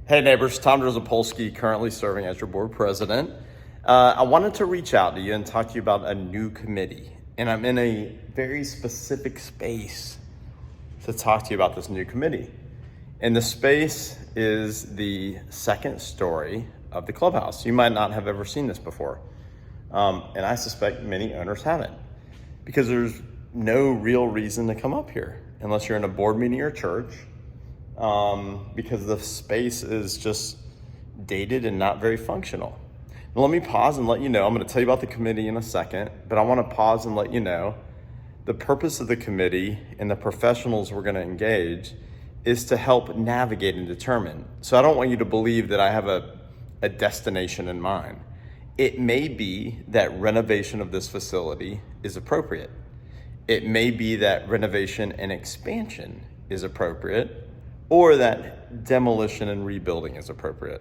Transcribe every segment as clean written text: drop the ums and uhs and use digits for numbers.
Hey neighbors, Tom Drozopolsky, currently serving as your board president. I wanted to reach out to you and talk to you about a new committee. And I'm in a very specific space to talk to you about this new committee. And the space is the second story of the clubhouse. You might not have ever seen this before. And I suspect many owners haven't, because there's no real reason to come up here unless you're in a board meeting or church. Because the space is just dated and not very functional. Now, let me pause and let you know, I'm going to tell you about the committee in a second, but I want to pause and let you know the purpose of the committee and the professionals we're going to engage is to help navigate and determine. So I don't want you to believe that I have a destination in mind. It may be that renovation of this facility is appropriate. It may be that renovation and expansion is appropriate, or that demolition and rebuilding is appropriate.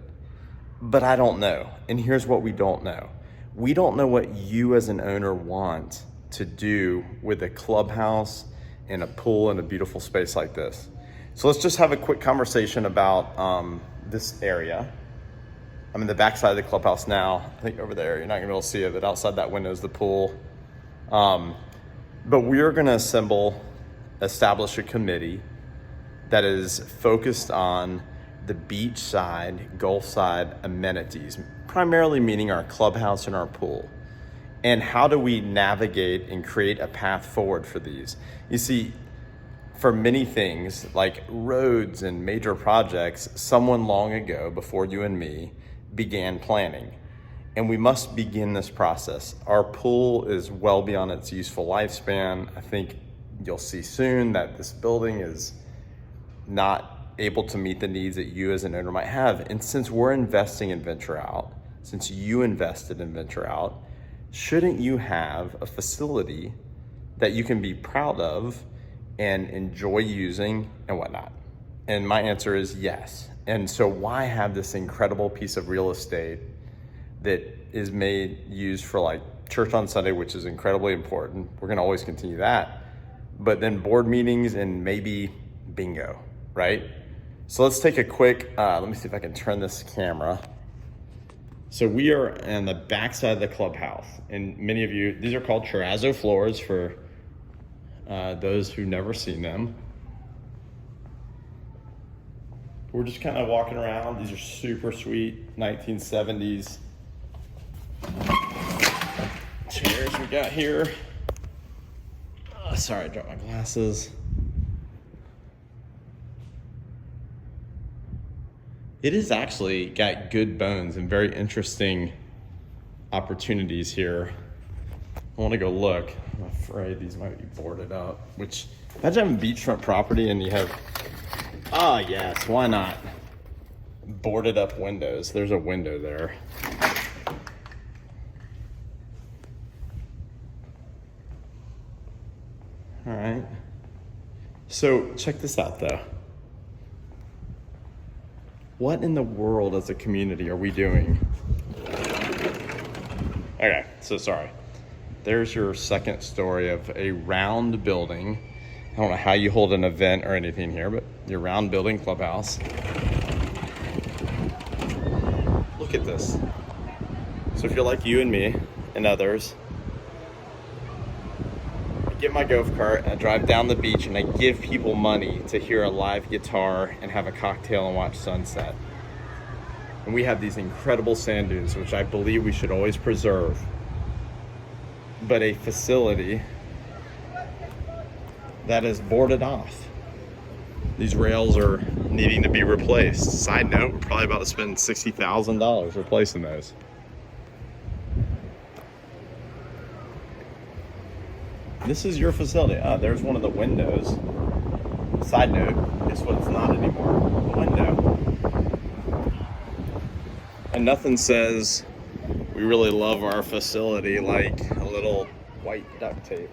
But I don't know. And here's what we don't know. We don't know what you as an owner want to do with a clubhouse and a pool and a beautiful space like this. So let's just have a quick conversation about this area. I'm in the backside of the clubhouse now. I think over there, you're not gonna be able to see it, but outside that window is the pool. But we're gonna establish a committee that is focused on the beach side, Gulf side amenities, primarily meaning our clubhouse and our pool. And how do we navigate and create a path forward for these? You see, for many things like roads and major projects, someone long ago before you and me began planning. And we must begin this process. Our pool is well beyond its useful lifespan. I think you'll see soon that this building is not able to meet the needs that you as an owner might have. And since we're investing in Venture Out, since you invested in Venture Out, shouldn't you have a facility that you can be proud of and enjoy using and whatnot? And my answer is yes. And so why have this incredible piece of real estate that is used for like church on Sunday, which is incredibly important. We're gonna always continue that. But then board meetings and maybe bingo, right? So let's take a quick, let me see if I can turn this camera. So we are on the backside of the clubhouse, and many of you, these are called terrazzo floors for those who've never seen them. We're just kind of walking around. These are super sweet 1970s chairs we got here. Sorry, I dropped my glasses. It has actually got good bones and very interesting opportunities here. I want to go look. I'm afraid these might be boarded up, which, imagine having beachfront property and you have, yes, why not? Boarded up windows. There's a window there. All right. So check this out though. What in the world as a community are we doing? Okay, so sorry. There's your second story of a round building. I don't know how you hold an event or anything here, but your round building clubhouse. Look at this. So if you're like you and me and others, I get my golf cart and I drive down the beach and I give people money to hear a live guitar and have a cocktail and watch sunset. And we have these incredible sand dunes, which I believe we should always preserve. But a facility that is boarded off. These rails are needing to be replaced. Side note, we're probably about to spend $60,000 replacing those. This is your facility. There's one of the windows. Side note, guess what it's not anymore? The window. And nothing says we really love our facility like a little white duct tape.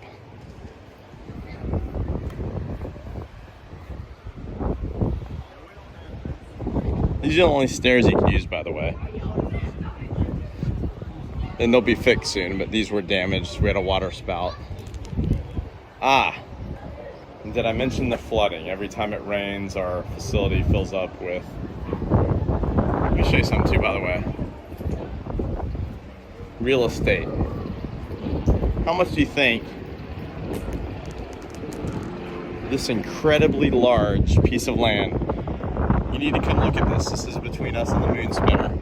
These are the only stairs you can use, by the way. And they'll be fixed soon, but these were damaged. We had a water spout. Did I mention the flooding? Every time it rains, our facility fills up with show you something too, by the way. Real estate. How much do you think this incredibly large piece of land, you need to come look at this. This is between us and the moon spinner.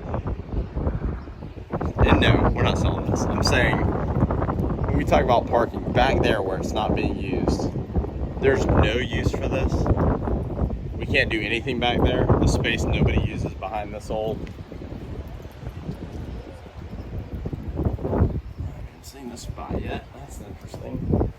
And no, we're not selling this. I'm saying, when we talk about parking, back there where it's not being used, there's no use for this. We can't do anything back there. The space nobody uses behind this old. I haven't seen this spot yet. That's interesting.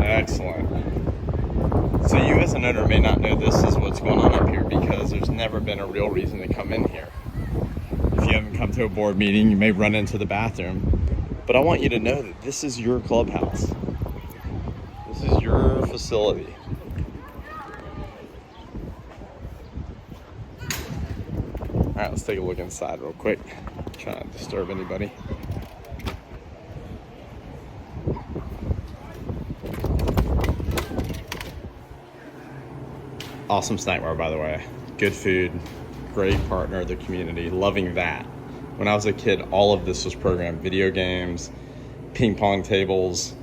Excellent. So you as an owner may not know this is what's going on up here because there's never been a real reason to come in here. If you haven't come to a board meeting, you may run into the bathroom. But I want you to know that this is your clubhouse. This is your facility. All right, let's take a look inside real quick. Try not to disturb anybody. Awesome snack bar, by the way. Good food, great partner of the community, loving that. When I was a kid, all of this was programmed. Video games, ping pong tables,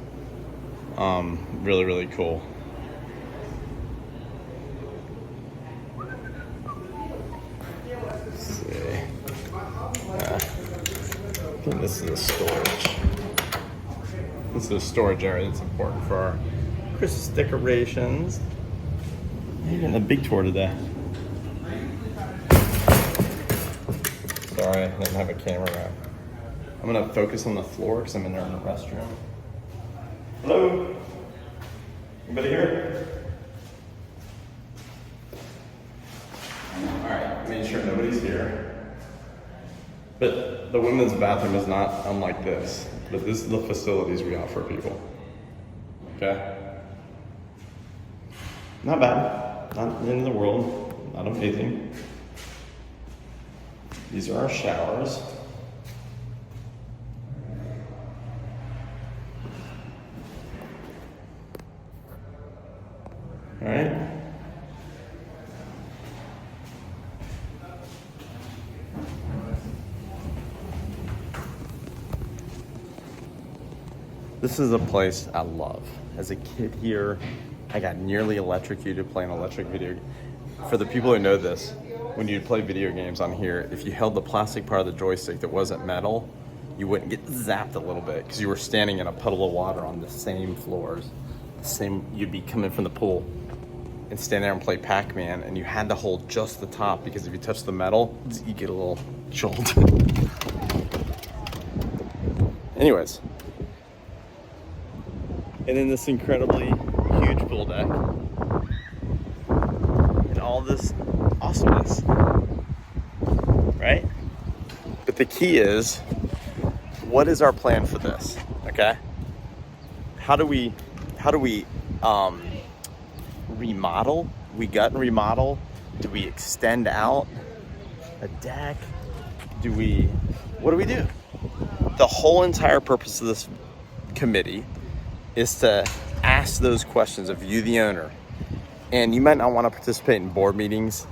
really, really cool. Let's see. I think this is a storage. This is a storage area that's important for our Christmas decorations. You're getting a big tour today. Sorry, I didn't have a camera around. I'm gonna focus on the floor because I'm in there in the restroom. Hello? Anybody here? All right, making sure nobody's here. But the women's bathroom is not unlike this, but this is the facilities we offer people. Okay? Not bad. Not the end of the world, not amazing. These are our showers. All right. This is a place I love. As a kid here, I got nearly electrocuted playing electric video. For the people who know this, when you'd play video games on here, if you held the plastic part of the joystick that wasn't metal, you wouldn't get zapped a little bit because you were standing in a puddle of water on the same floors. You'd be coming from the pool and stand there and play Pac-Man, and you had to hold just the top because if you touch the metal, you get a little jolt. Anyways. And then this incredibly huge pool deck. And all this awesomeness. Right? But the key is, what is our plan for this? Okay? How do we remodel? We gut and remodel? Do we extend out a deck? What do we do? The whole entire purpose of this committee is to ask those questions of you, the owner. And you might not want to participate in board meetings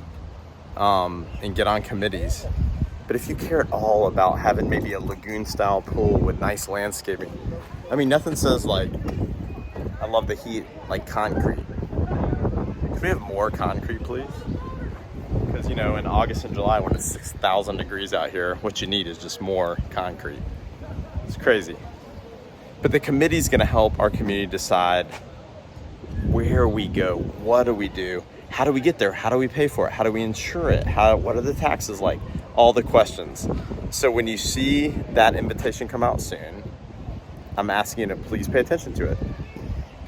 and get on committees. But if you care at all about having maybe a lagoon style pool with nice landscaping, I mean, nothing says like, I love the heat, like concrete. Could we have more concrete, please? Because, you know, in August and July when it's 6,000 degrees out here, what you need is just more concrete. It's crazy. But the committee's gonna help our community decide where we go, what do we do, how do we get there, how do we pay for it, how do we insure it, what are the taxes like, all the questions. So when you see that invitation come out soon, I'm asking you to please pay attention to it.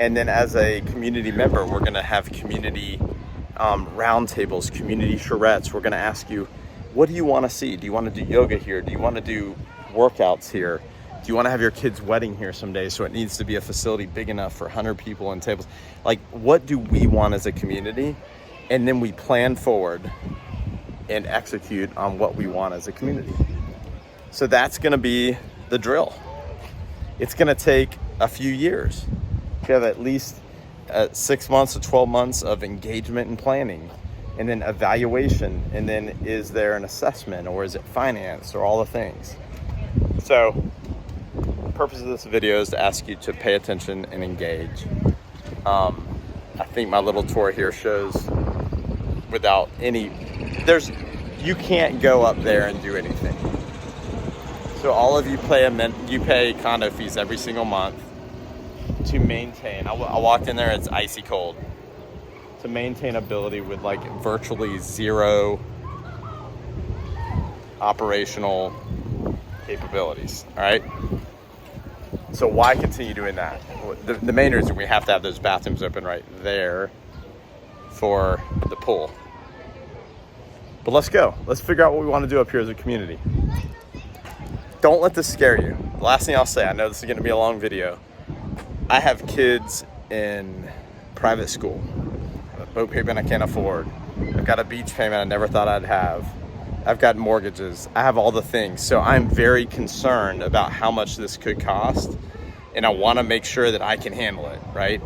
And then as a community member, we're gonna have community roundtables, community charrettes. We're gonna ask you, what do you wanna see? Do you wanna do yoga here? Do you wanna do workouts here? Do you want to have your kid's wedding here someday, so it needs to be a facility big enough for 100 people and tables? Like, what do we want as a community? And then we plan forward and execute on what we want as a community. So that's going to be the drill. It's going to take a few years. You have at least 6 months to 12 months of engagement and planning, and then evaluation, and then is there an assessment, or is it finance, or all the things. So the purpose of this video is to ask you to pay attention and engage. I think my little tour here shows without any, you can't go up there and do anything. So all of you pay condo fees every single month to maintain. I walked in there, it's icy cold. To maintain ability with like virtually zero operational capabilities, all right? So why continue doing that? The main reason, we have to have those bathrooms open right there for the pool. But let's go. Let's figure out what we want to do up here as a community. Don't let this scare you. The last thing I'll say, I know this is going to be a long video. I have kids in private school. A boat payment I can't afford. I've got a beach payment I never thought I'd have. I've got mortgages. I have all the things. So I'm very concerned about how much this could cost. And I want to make sure that I can handle it, right?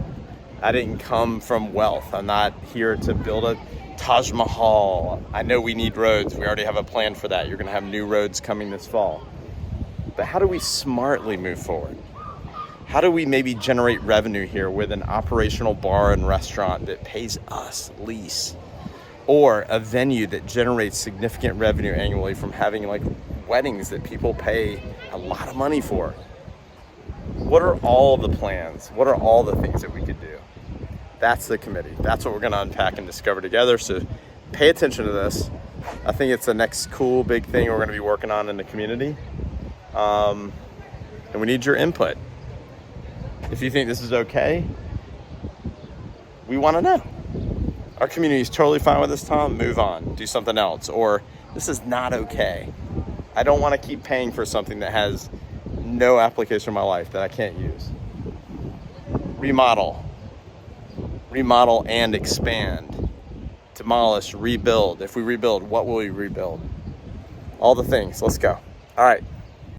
I didn't come from wealth. I'm not here to build a Taj Mahal. I know we need roads. We already have a plan for that. You're going to have new roads coming this fall. But how do we smartly move forward? How do we maybe generate revenue here with an operational bar and restaurant that pays us lease? Or a venue that generates significant revenue annually from having like weddings that people pay a lot of money for? What are all the plans? What are all the things that we could do? That's the committee. That's what we're going to unpack and discover together. So pay attention to this. I think it's the next cool big thing we're going to be working on in the community. And we need your input. If you think this is okay, we want to know. Our community is totally fine with this, Tom. Move on. Do something else. Or this is not okay. I don't want to keep paying for something that has no application in my life that I can't use. Remodel and expand. Demolish, rebuild. If we rebuild, what will we rebuild? All the things. Let's go. All right.